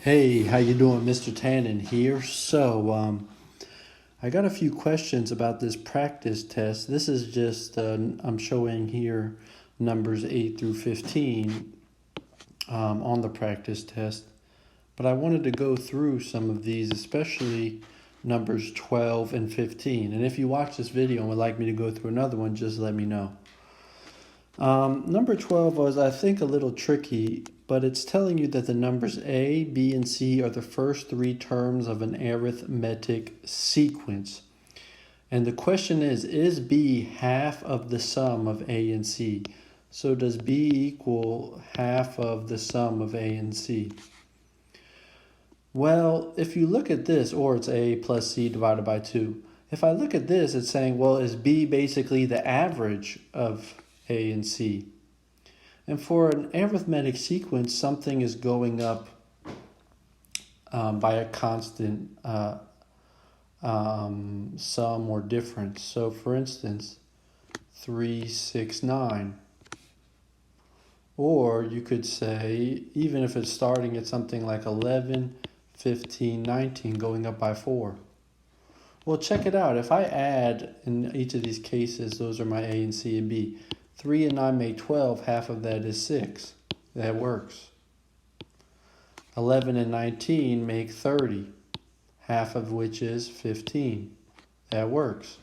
Hey, how you doing? Mr. Tannen here. I got a few questions about this practice test. This is just, I'm showing here numbers 8 through 15 on the practice test. But I wanted to go through some of these, especially numbers 12 and 15. And if you watch this video and would like me to go through another one, just let me know. Number 12 was, I think, a little tricky, but it's telling you that the numbers A, B, and C are the first three terms of an arithmetic sequence. And the question is B half of the sum of A and C? So does B equal half of the sum of A and C? Well, if you look at this, or it's A plus C divided by 2. If I look at this, it's saying, well, is B basically the average of A and C? And for an arithmetic sequence, something is going up by a constant sum or difference. So for instance, 3, 6, 9. Or you could say, even if it's starting at something like 11, 15, 19, going up by 4. Well, check it out. If I add, in each of these cases, those are my A and C and B. 3 and 9 make 12, half of that is 6. That works. 11 and 19 make 30, half of which is 15. That works.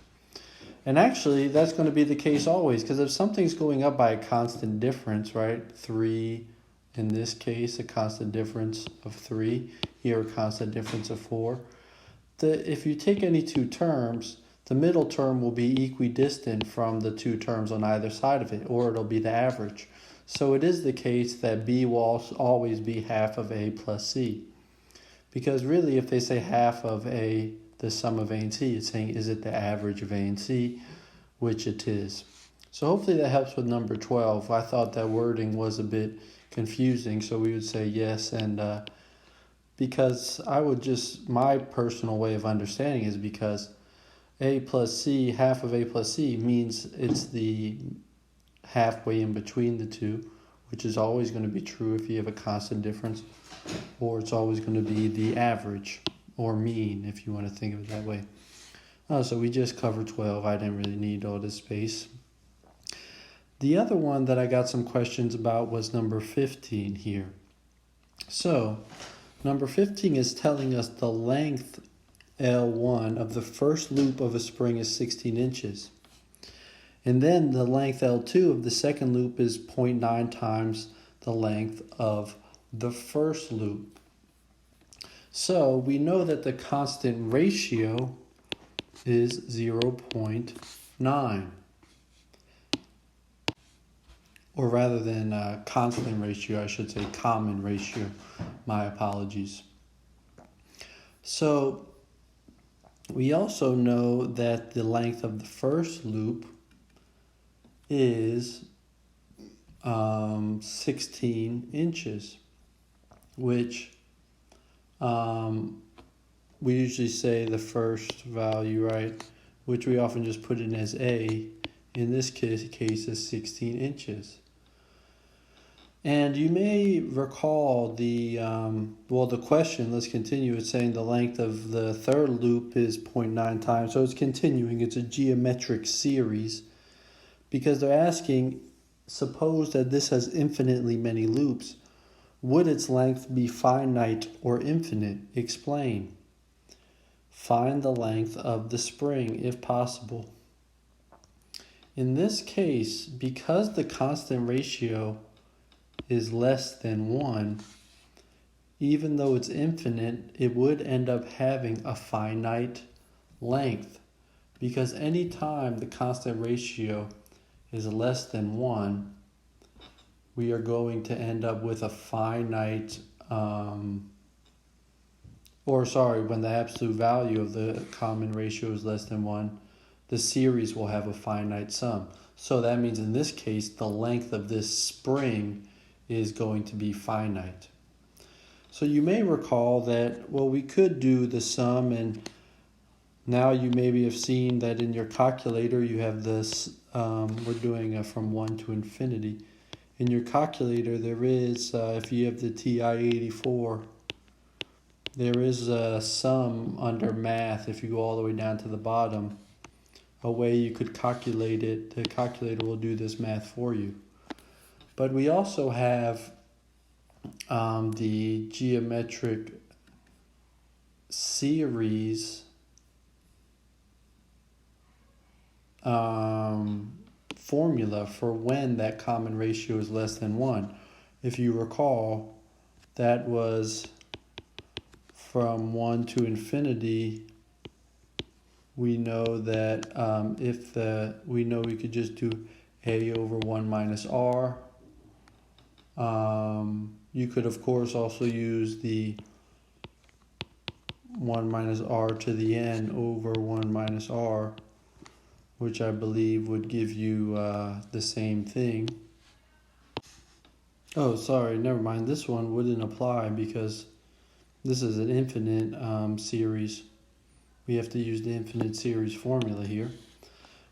And actually, that's going to be the case always, because if something's going up by a constant difference, right? 3, in this case, a constant difference of 3. Here, a constant difference of 4. If you take any two terms, the middle term will be equidistant from the two terms on either side of it, or it'll be the average. So it is the case that B will always be half of A plus C. Because really, if they say half of A, the sum of A and C, it's saying, is it the average of A and C? Which it is. So hopefully that helps with number 12. I thought that wording was a bit confusing, so we would say yes. And because my personal way of understanding is because A plus C, half of A plus C, means it's the halfway in between the two, which is always going to be true if you have a constant difference, or it's always going to be the average or mean, if you want to think of it that way. So we just covered 12. I didn't really need all this space. The other one that I got some questions about was number 15 here. So number 15 is telling us the length L1 of the first loop of a spring is 16 inches. And then the length L2 of the second loop is 0.9 times the length of the first loop. So we know that the constant ratio is 0.9. Or rather than constant ratio, I should say common ratio. My apologies. So we also know that the length of the first loop is 16 inches, which we usually say the first value, right? Which we often just put in as A. In this case is 16 inches. And you may recall the question, let's continue. It's saying the length of the third loop is 0.9 times. So it's continuing. It's a geometric series because they're asking, suppose that this has infinitely many loops. Would its length be finite or infinite? Explain. Find the length of the spring if possible. In this case, because the constant ratio is less than 1, even though it's infinite, it would end up having a finite length, because any time the constant ratio is less than 1, we are going to end up with a finite, when the absolute value of the common ratio is less than 1, the series will have a finite sum. So that means in this case, the length of this spring is going to be finite. So you may recall that, we could do the sum, and now you maybe have seen that in your calculator you have this, we're doing from 1 to infinity. In your calculator there is, if you have the TI-84, there is a sum under math. If you go all the way down to the bottom, a way you could calculate it. The calculator will do this math for you. But we also have the geometric series formula for when that common ratio is less than 1. If you recall, that was from 1 to infinity. We know that we know we could just do a over 1 minus r. You could, of course, also use the 1 minus r to the n over 1 minus r, which I believe would give you the same thing. Oh, sorry, never mind. This one wouldn't apply because this is an infinite series. We have to use the infinite series formula here.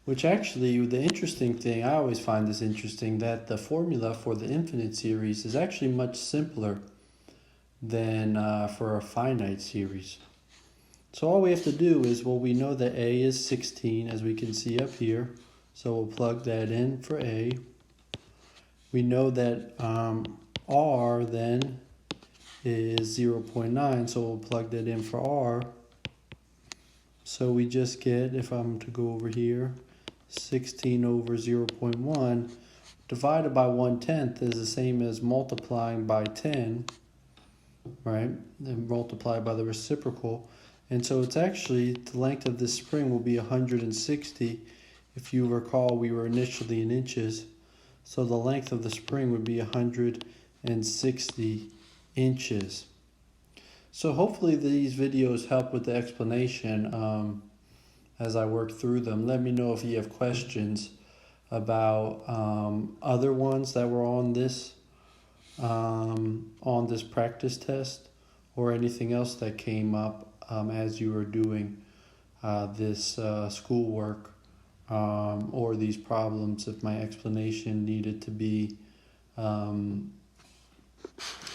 Which actually, the interesting thing, I always find this interesting, that the formula for the infinite series is actually much simpler than for a finite series. So all we have to do is, well, we know that a is 16, as we can see up here. So we'll plug that in for a. We know that r then is 0.9, so we'll plug that in for r. So we just get, if I'm to go over here, 16 over 0.1 divided by 1/10 is the same as multiplying by 10, right? And multiply by the reciprocal. And so it's actually, the length of this spring will be 160. If you recall, we were initially in inches. So the length of the spring would be 160 inches. So hopefully these videos help with the explanation as I work through them. Let me know if you have questions about other ones that were on this practice test, or anything else that came up as you were doing this schoolwork, or these problems, if my explanation needed to be,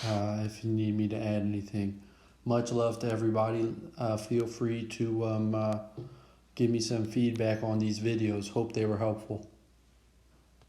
if you need me to add anything. Much love to everybody. Feel free to give me some feedback on these videos. Hope they were helpful.